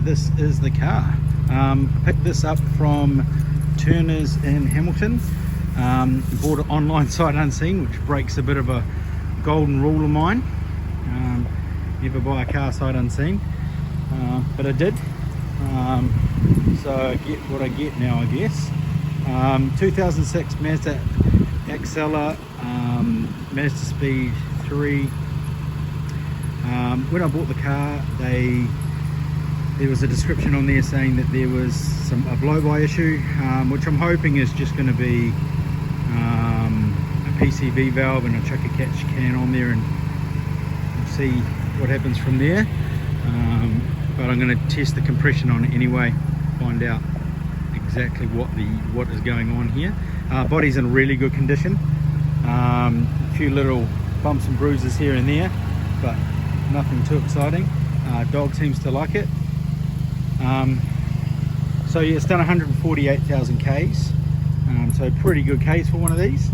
this is the car. Picked this up from Turner's in Hamilton. Bought it online sight unseen, which breaks a bit of a golden rule of mine. Never buy a car sight unseen, but I did. So I get what I get now, I guess. 2006 Mazda Excella, Mazdaspeed 3. When I bought the car, there was a description on there saying that there was a blow-by issue, which I'm hoping is just going to be a PCV valve, and I'll chuck a catch can on there and we'll see what happens from there. But I'm going to test the compression on it anyway, find out exactly what is going on here. Body's in really good condition. A few little bumps and bruises here and there, but nothing too exciting. Dog seems to like it. So yeah, it's done 148,000 Ks, so pretty good Ks for one of these.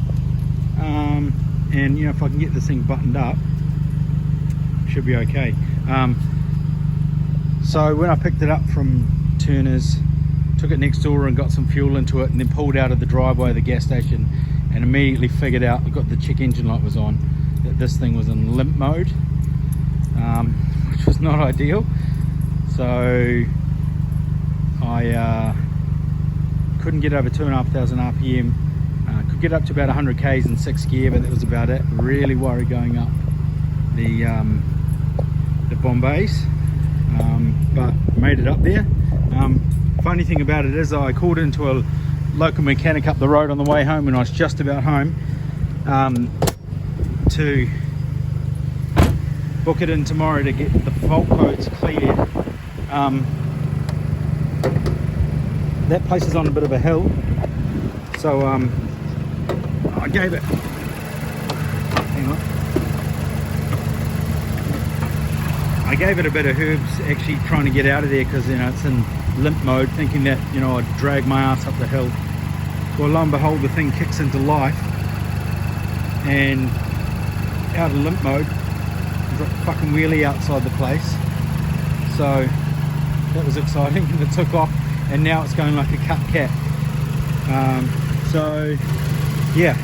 And you know, if I can get this thing buttoned up, should be okay. So when I picked it up from Turner's, took it next door and got some fuel into it, and then pulled out of the driveway of the gas station and immediately figured out, I got the check engine light was on, that this thing was in limp mode, which was not ideal. So I couldn't get over 2,500 RPM. Could get up to about 100 Ks in 6th gear, but that was about it. Really worried going up the Bombays, but made it up there. Funny thing about it is I called into a local mechanic up the road on the way home when I was just about home, to book it in tomorrow to get the fault codes cleared. That place is on a bit of a hill, so I gave it, hang on, I gave it a bit of herbs actually trying to get out of there, because you know it's in limp mode, thinking that, you know, I'd drag my ass up the hill. Well, lo and behold, the thing kicks into life, and out of limp mode, I've got a fucking wheelie outside the place. So that was exciting, and it took off, and now it's going like a cut cat. So yeah,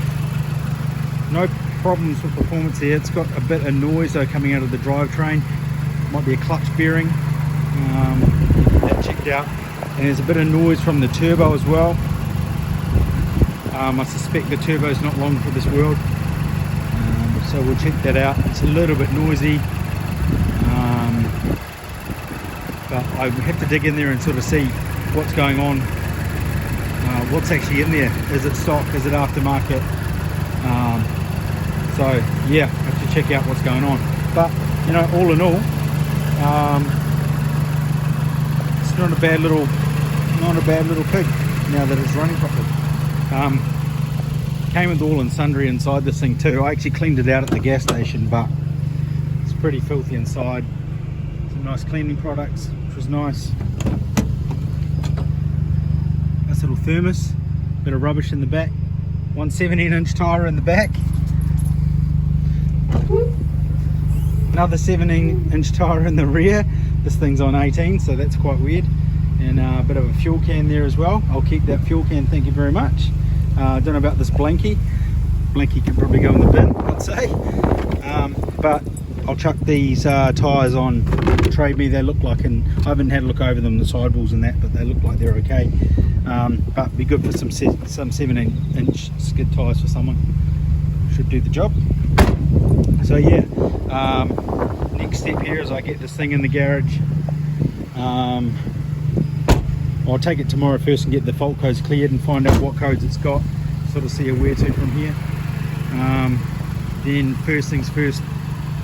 no problems with performance here. It's got a bit of noise though coming out of the drivetrain. Might be a clutch bearing. That checked out, and there's a bit of noise from the turbo as well. I suspect the turbo's not long for this world, so we'll check that out. It's a little bit noisy, but I have to dig in there and sort of see what's going on, what's actually in there. Is it stock? Is it aftermarket? So yeah, I have to check out what's going on. But you know, all in all, it's not a bad little pig now that it's running properly. Came with all and sundry inside this thing too. I actually cleaned it out at the gas station, but it's pretty filthy inside. Some nice cleaning products, which was nice. Nice little thermos, bit of rubbish in the back. 117-inch tyre in the back. Another 17-inch tyre in the rear. This thing's on 18, so that's quite weird. And a bit of a fuel can there as well. I'll keep that fuel can, thank you very much. Don't know about this blankie. Blankie can probably go in the bin, I'd say. But I'll chuck these tyres on Trade Me. They look like, and I haven't had a look over them, the sidewalls and that, but they look like they're okay. But be good for some 17-inch skid tyres for someone. Should do the job. So yeah, next step here is I get this thing in the garage. I'll take it tomorrow first and get the fault codes cleared and find out what codes it's got, sort of see a where to from here. Then first things first,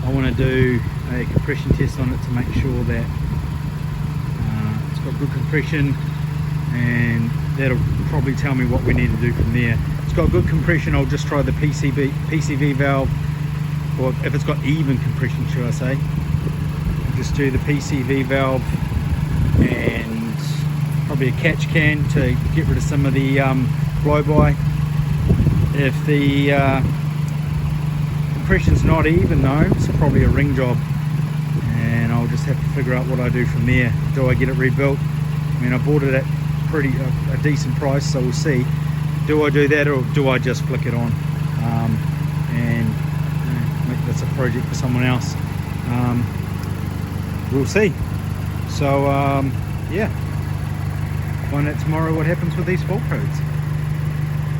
I want to do a compression test on it to make sure that it's got good compression, and that'll probably tell me what we need to do from there. If it's got good compression, I'll just try the PCV valve, or if it's got even compression, should I say, I'll just do the PCV valve and probably a catch can to get rid of some of the blow-by. If the compression's not even though, it's probably a ring job, and I'll just have to figure out what I do from there. Do I get it rebuilt? I mean, I bought it at a decent price, so we'll see. Do I do that, or do I just flick it on and make this a project for someone else? We'll see. So yeah, find out tomorrow what happens with these fault codes.